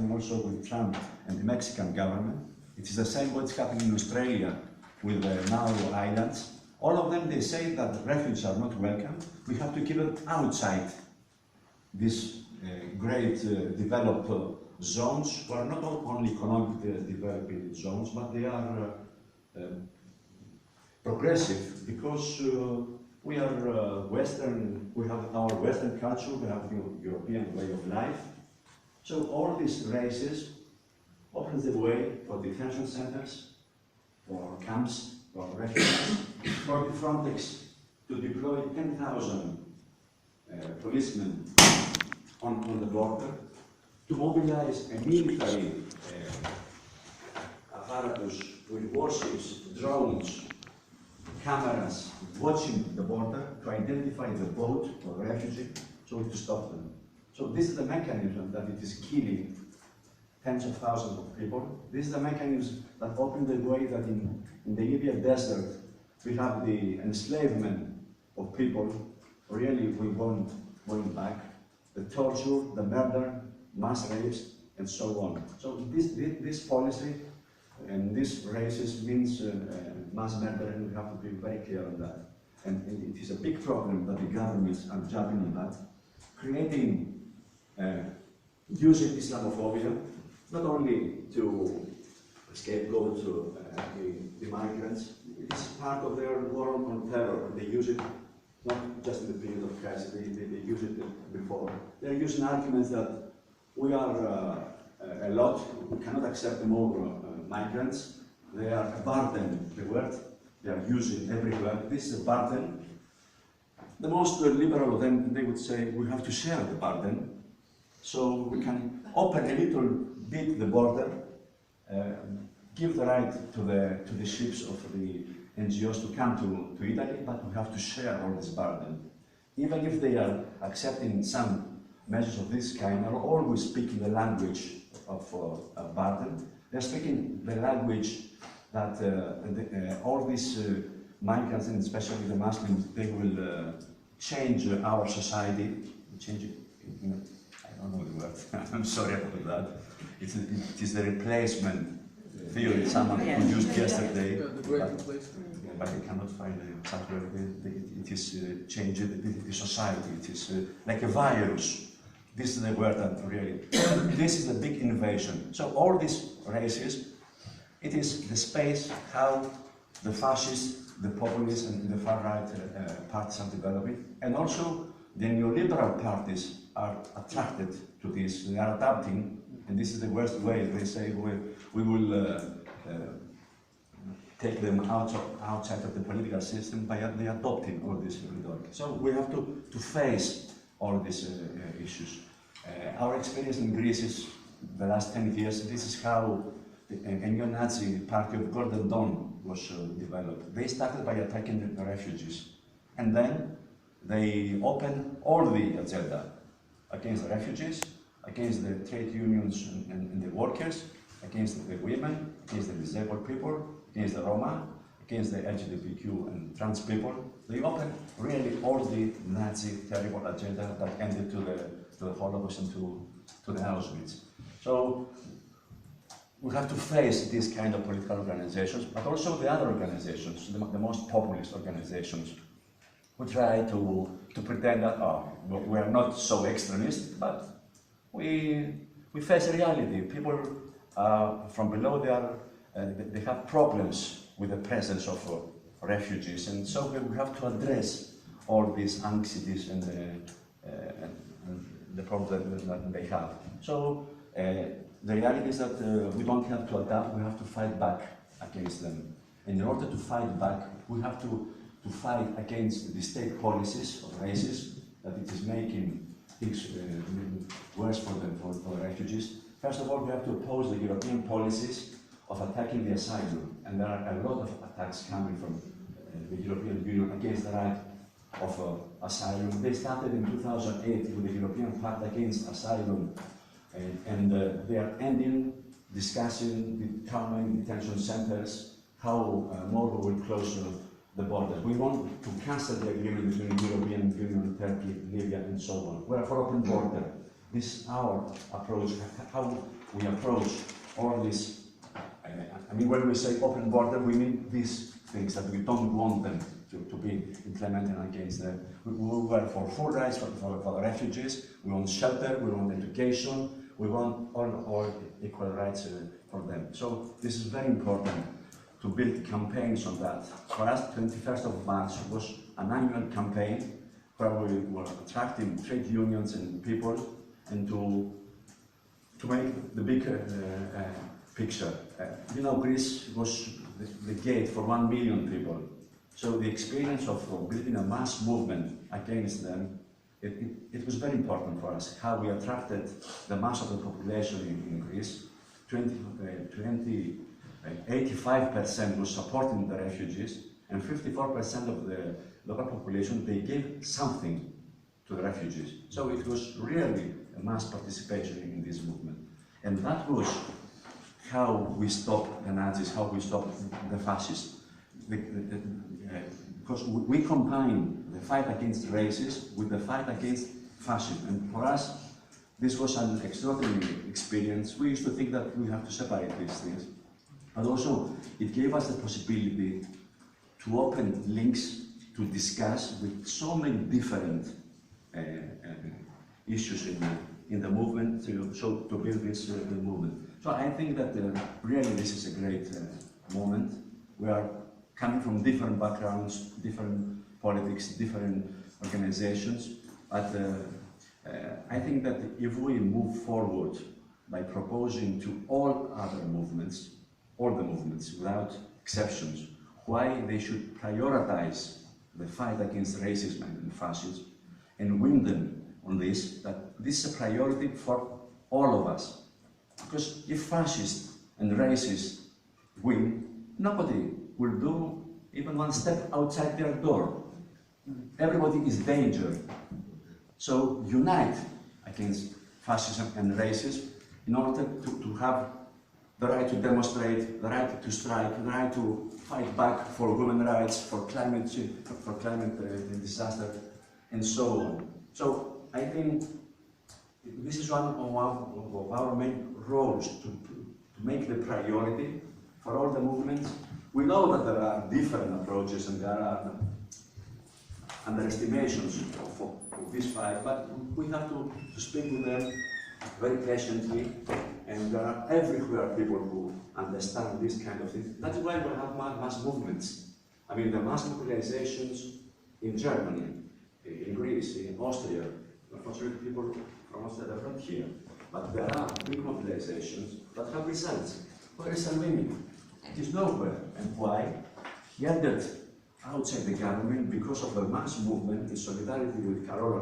happening also with Trump and the Mexican government. It is the same what's happening in Australia with the Nauru Islands. All of them, they say that refugees are not welcome. We have to keep them outside these great developed zones, who are not only economic developing zones, but they are progressive, because we are Western, we have our Western culture, we have the European way of life. So all these races opens the way for detention centers, for camps, for refugees, for the Frontex to deploy 10,000 policemen on the border, to mobilize a military apparatus with warships, drones, cameras, watching the border to identify the boat or refugee, so to stop them. So this is the mechanism that it is killing tens of thousands of people. This is the mechanism that opened the way that in the Libyan desert we have the enslavement of people. Really, we want going back, the torture, the murder, mass rapes, and so on. So this policy and this racist means mass murder, and we have to be very clear on that. And it is a big problem that the governments are jumping on that, creating, using Islamophobia, not only to scapegoat the migrants. It's part of their war on terror. They use it not just in the period of crisis, they use it before. They're using arguments that we are a lot, we cannot accept more migrants. They are a burden, the word they are using everywhere. This is a burden. The most liberal of them, they would say, we have to share the burden, so we can open a little bit the border, give the right to the ships of the NGOs to come to Italy, but we have to share all this burden. Even if they are accepting some measures of this kind, are always speaking the language of burden. They're speaking the language that all these migrants, and especially the Muslims, they will change our society, change it, I don't know the word, I'm sorry about that. It is the replacement theory someone produced yesterday, but I cannot find it somewhere. It is changing the society, it is like a virus. This is the word that really, this is a big innovation. So all these races, it is the space how the fascists, the populists, and the far-right parties are developing, and also the neoliberal parties are attracted to this. They are adapting, and this is the worst way. They say we will take them outside of the political system by adopting all this rhetoric. So we have to face all these issues. Our experience in Greece is the last 10 years. This is how a neo-Nazi party of Golden Dawn was developed. They started by attacking the refugees, and then they opened all the agenda against the refugees, against the trade unions and the workers, against the women, against the disabled people, against the Roma, against the LGBTQ and trans people. They opened really all the Nazi terrible agenda that ended to the Holocaust and to the Auschwitz. So we have to face these kind of political organizations, but also the other organizations, the most populist organizations, who try to pretend that we are not so extremist, but we face a reality. People from below, they have problems with the presence of refugees, and so we have to address all these anxieties and the problems that they have. So the reality is that we don't have to adapt, we have to fight back against them. And in order to fight back, we have to fight against the state policies of races, that it is making things worse for them, for the refugees. First of all, we have to oppose the European policies of attacking the asylum. And there are a lot of attacks coming from the European Union against the right of asylum. They started in 2008 with the European Pact Against Asylum, and they are ending discussing the common detention centers, how Morocco will close the border. We want to cancel the agreement between the European Union, Turkey, Libya, and so on. We are for open border. This is our approach, how we approach all this, I mean, when we say open border, we mean these things that we don't want them to be implemented against them. We were for full rights for the refugees, we want shelter, we want education, we want all equal rights for them. So this is very important to build campaigns on that. For us, 21st of March was an annual campaign where we were attracting trade unions and people and to make the big picture. You know, Greece was the gate for 1 million people. So the experience of building a mass movement against them, it was very important for us, how we attracted the mass of the population in Greece. 85% was supporting the refugees, and 54% of the local population, they gave something to the refugees. So it was really a mass participation in this movement. And that was how we stopped the Nazis, how we stopped the fascists. Because we combine the fight against racism with the fight against fascism. And for us, this was an extraordinary experience. We used to think that we have to separate these things. But also, it gave us the possibility to open links to discuss with so many different issues in the movement, to build this movement. So I think that really this is a great moment. We are coming from different backgrounds, different politics, different organizations, but I think that if we move forward by proposing to all other movements, all the movements without exceptions, why they should prioritize the fight against racism and fascism and win them on this, that this is a priority for all of us. Because if fascists and racists win, nobody will do even one step outside their door. Everybody is danger. So unite against fascism and racism in order to have the right to demonstrate, the right to strike, the right to fight back for human rights, for climate change, for climate disaster, and so on. So I think this is one of our main roles to make the priority for all the movements. We know that there are different approaches and there are underestimations of this fight, but we have to speak with them very patiently, and there are everywhere people who understand this kind of thing. That's why we have mass movements. I mean, the mass mobilizations in Germany, in Greece, in Austria. Unfortunately, people from Austria are not here, but there are big mobilizations that have results. Where is Salvini? It is nowhere. And why? He ended outside the government because of the mass movement in solidarity with Carola